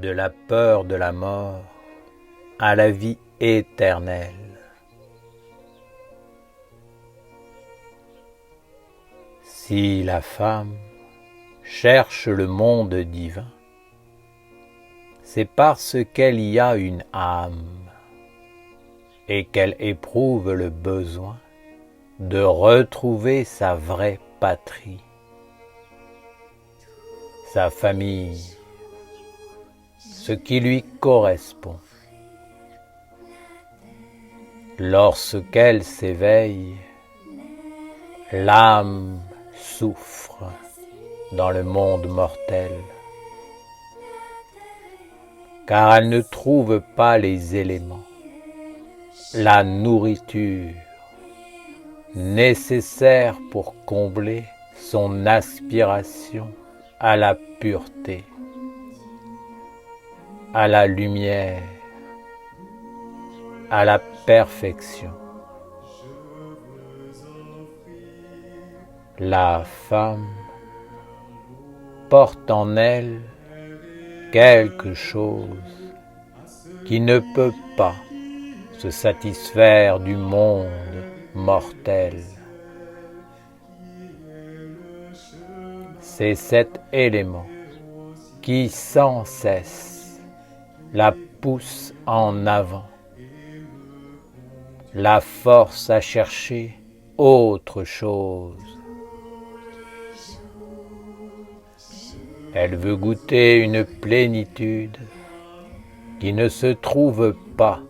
de la peur de la mort à la vie éternelle. Si la femme cherche le monde divin, c'est parce qu'elle y a une âme et qu'elle éprouve le besoin de retrouver sa vraie patrie, sa famille, ce qui lui correspond. Lorsqu'elle s'éveille, l'âme souffre dans le monde mortel, car elle ne trouve pas les éléments, la nourriture nécessaire pour combler son aspiration à la pureté, à la lumière, à la perfection. La femme porte en elle quelque chose qui ne peut pas se satisfaire du monde mortel. C'est cet élément qui sans cesse la pousse en avant, la force à chercher autre chose. Elle veut goûter une plénitude qui ne se trouve pas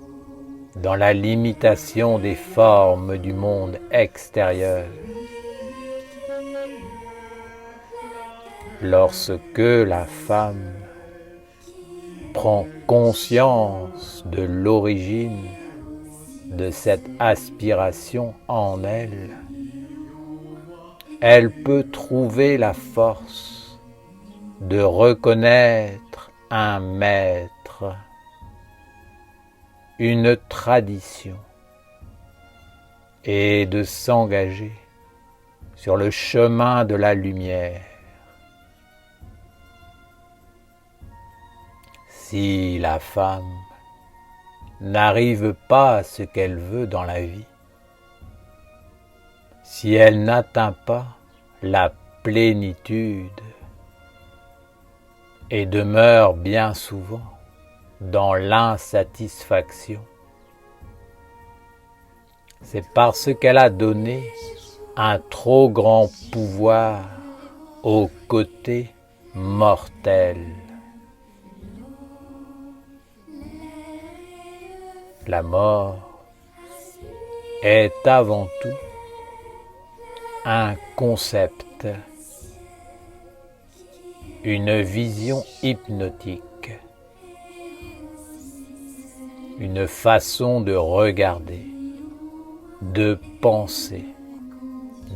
dans la limitation des formes du monde extérieur. Lorsque la femme prend conscience de l'origine de cette aspiration en elle, elle peut trouver la force de reconnaître un maître, une tradition, et de s'engager sur le chemin de la lumière. Si la femme n'arrive pas à ce qu'elle veut dans la vie, si elle n'atteint pas la plénitude et demeure bien souvent dans l'insatisfaction, c'est parce qu'elle a donné un trop grand pouvoir au côté mortel. La mort est avant tout un concept, une vision hypnotique, une façon de regarder, de penser,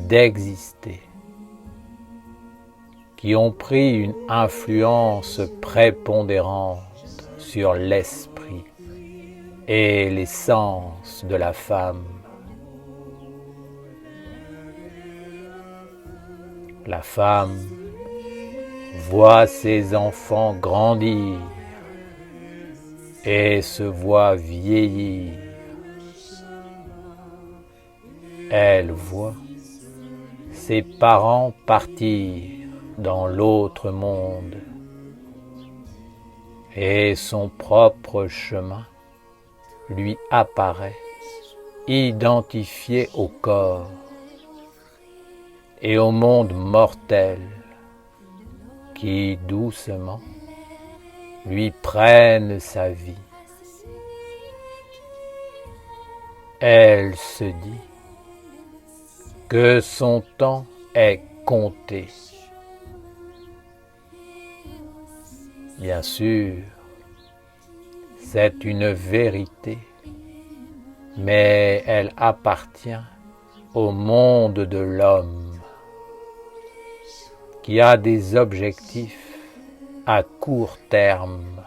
d'exister, qui ont pris une influence prépondérante sur l'esprit et les sens de la femme. La femme voit ses enfants grandir et se voit vieillir. Elle voit ses parents partir dans l'autre monde et son propre chemin lui apparaît identifié au corps et au monde mortel qui doucement lui prennent sa vie. Elle se dit que son temps est compté. Bien sûr, c'est une vérité, mais elle appartient au monde de l'homme qui a des objectifs à court terme,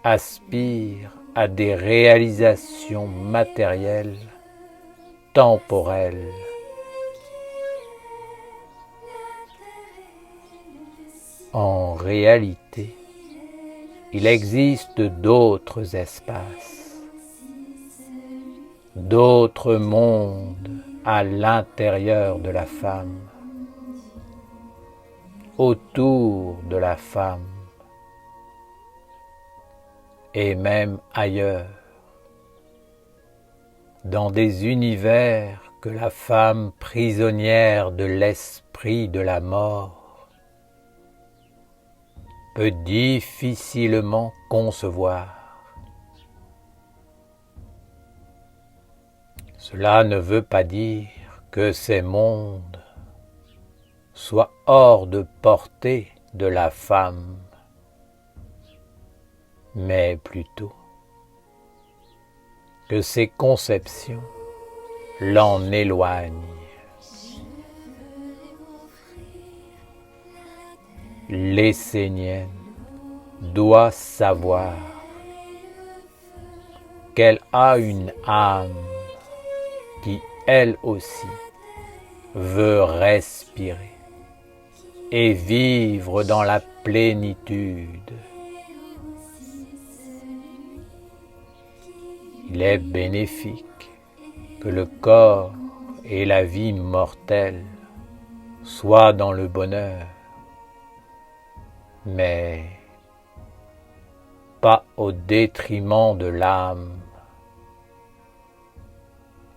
aspire à des réalisations matérielles temporelles. En réalité, il existe d'autres espaces, d'autres mondes à l'intérieur de la femme, autour de la femme, et même ailleurs, dans des univers que la femme prisonnière de l'esprit de la mort peut difficilement concevoir. Cela ne veut pas dire que ces mondes soient hors de portée de la femme, mais plutôt que ces conceptions l'en éloignent. L'essénienne doit savoir qu'elle a une âme qui, elle aussi, veut respirer et vivre dans la plénitude. Il est bénéfique que le corps et la vie mortelle soient dans le bonheur, mais pas au détriment de l'âme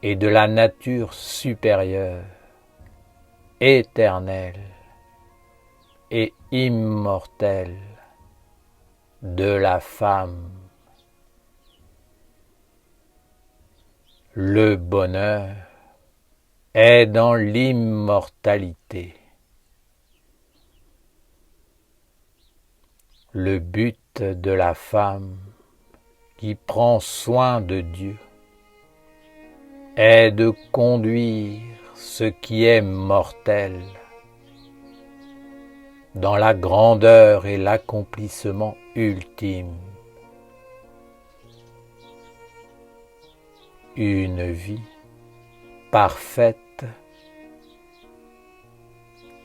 et de la nature supérieure, éternelle et immortelle de la femme. Le bonheur est dans l'immortalité. Le but de la femme qui prend soin de Dieu est de conduire ce qui est mortel dans la grandeur et l'accomplissement ultime. Une vie parfaite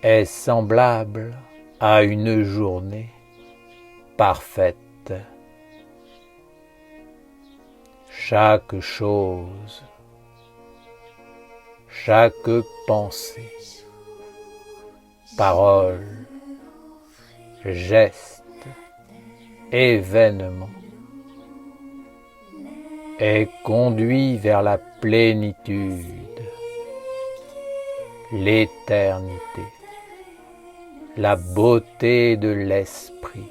est semblable à une journée parfaite. Chaque chose, chaque pensée, parole, geste, événement est conduit vers la plénitude, l'éternité, la beauté de l'esprit.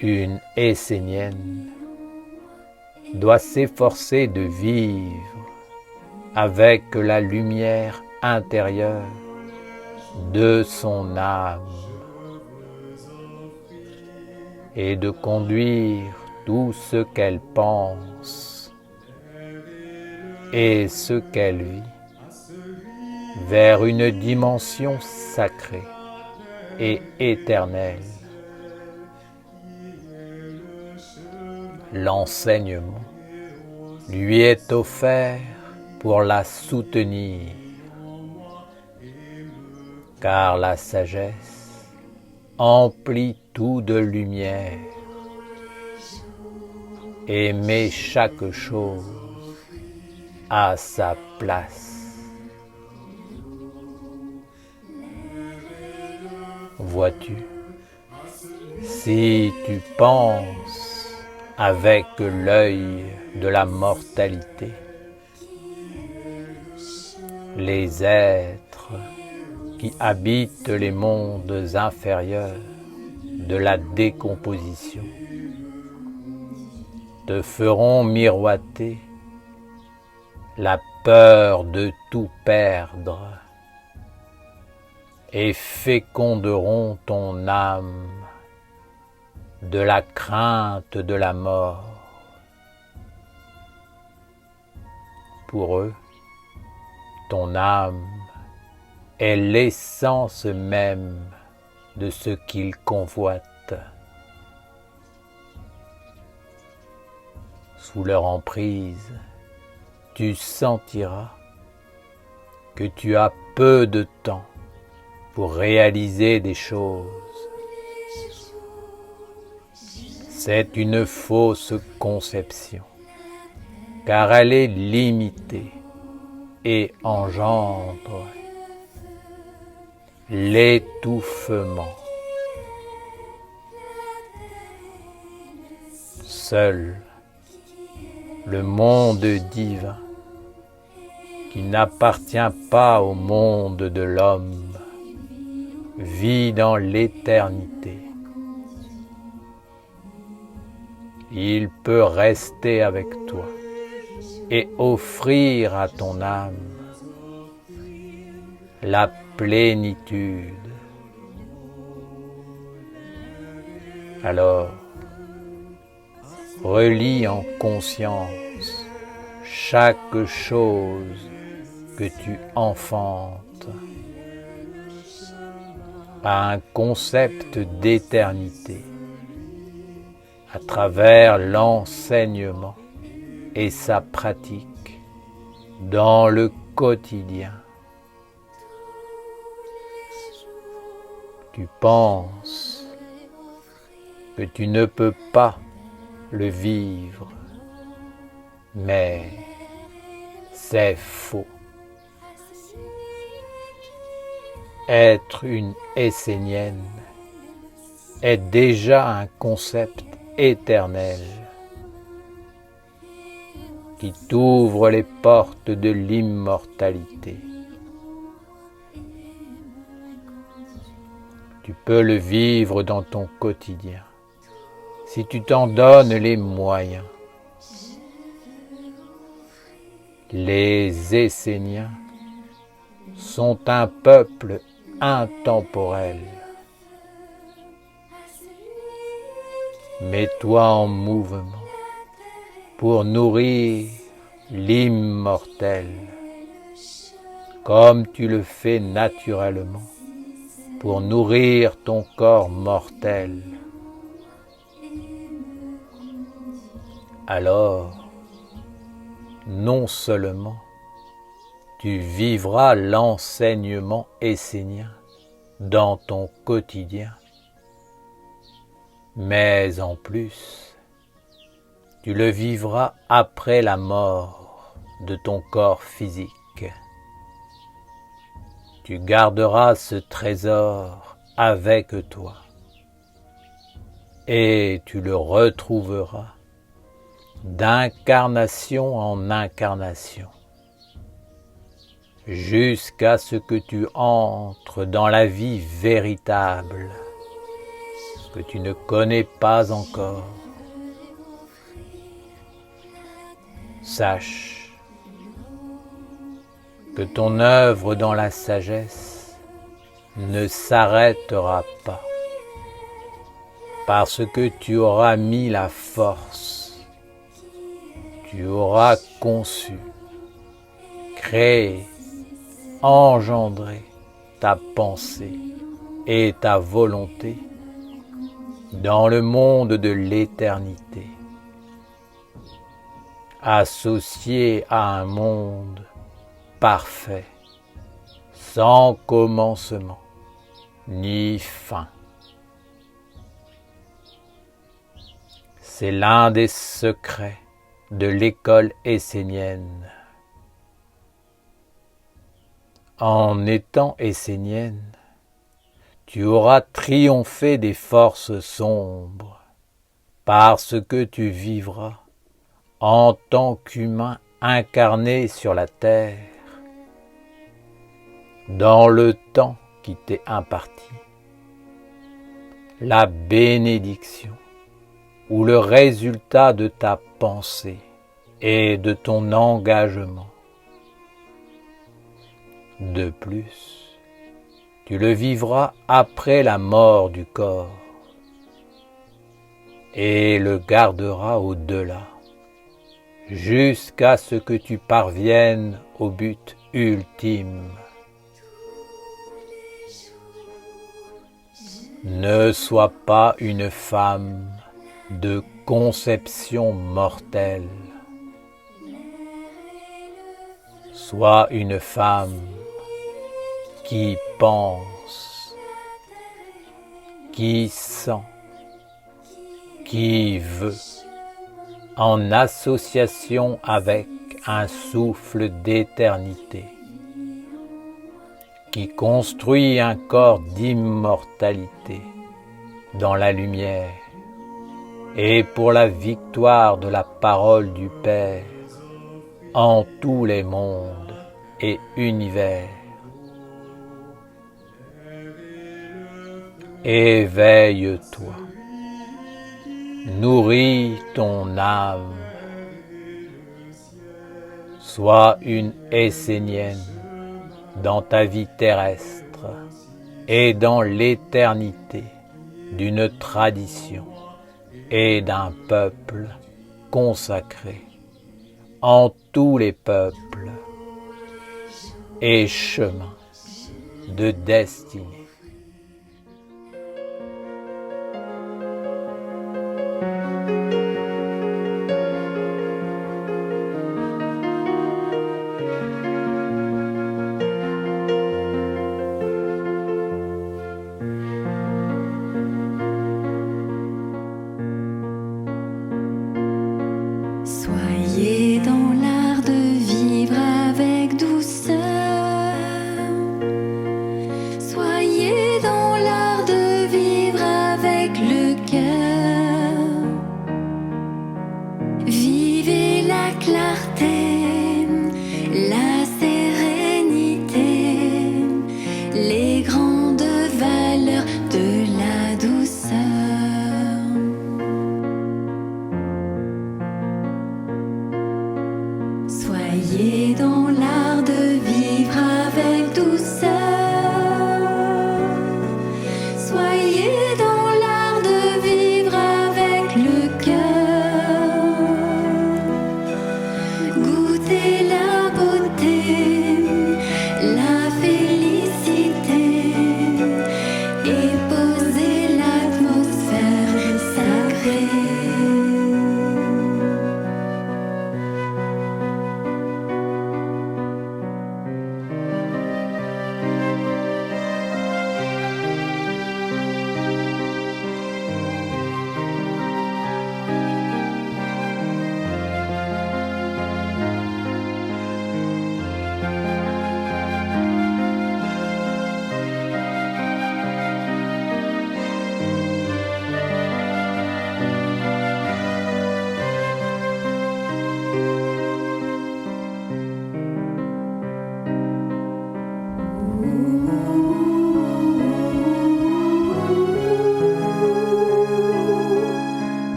Une essénienne doit s'efforcer de vivre avec la lumière intérieure de son âme et de conduire tout ce qu'elle pense et ce qu'elle vit vers une dimension sacrée et éternelle. L'enseignement lui est offert pour la soutenir, car la sagesse emplit tout de lumière et met chaque chose à sa place. Vois-tu, si tu penses avec l'œil de la mortalité, les êtres qui habitent les mondes inférieurs de la décomposition te feront miroiter la peur de tout perdre et féconderont ton âme de la crainte de la mort. Pour eux, ton âme est l'essence même de ce qu'ils convoitent. Sous leur emprise, tu sentiras que tu as peu de temps pour réaliser des choses. C'est une fausse conception, car elle est limitée et engendre l'étouffement. Seul le monde divin, qui n'appartient pas au monde de l'homme, vit dans l'éternité. Il peut rester avec toi et offrir à ton âme la plénitude. Alors, relie en conscience chaque chose que tu enfantes à un concept d'éternité à travers l'enseignement et sa pratique dans le quotidien. Tu penses que tu ne peux pas le vivre, mais c'est faux. Être une Essénienne est déjà un concept éternel qui t'ouvre les portes de l'immortalité. Tu peux le vivre dans ton quotidien si tu t'en donnes les moyens. Les Esséniens sont un peuple intemporel. Mets-toi en mouvement pour nourrir l'immortel, comme tu le fais naturellement pour nourrir ton corps mortel. Alors, non seulement tu vivras l'enseignement essénien dans ton quotidien, mais en plus, tu le vivras après la mort de ton corps physique. Tu garderas ce trésor avec toi et tu le retrouveras d'incarnation en incarnation, jusqu'à ce que tu entres dans la vie véritable, que tu ne connais pas encore. Sache que ton œuvre dans la sagesse ne s'arrêtera pas, parce que tu auras mis la force. Tu auras conçu, créé, engendré ta pensée et ta volonté dans le monde de l'éternité, associé à un monde parfait, sans commencement ni fin. C'est l'un des secrets de l'école essénienne. En étant essénienne, tu auras triomphé des forces sombres, parce que tu vivras en tant qu'humain incarné sur la terre, dans le temps qui t'est imparti, la bénédiction ou le résultat de ta pensée et de ton engagement. De plus, tu le vivras après la mort du corps et le garderas au-delà, jusqu'à ce que tu parviennes au but ultime. Ne sois pas une femme de conception mortelle. Sois une femme qui pense, qui sent, qui veut, en association avec un souffle d'éternité, qui construit un corps d'immortalité dans la lumière, et pour la victoire de la parole du Père en tous les mondes et univers. Éveille-toi, nourris ton âme, sois une Essénienne dans ta vie terrestre et dans l'éternité d'une tradition et d'un peuple consacré en tous les peuples et chemins de destinée. Soyez dans l'art de vivre avec douceur. Soyez dans l'art de vivre avec le cœur. Vivez la clarté, la sérénité, les grandes valeurs de la douceur. Soyez dans l'art de vivre avec douceur. Soyez dans l'art de vivre avec le cœur. Goûtez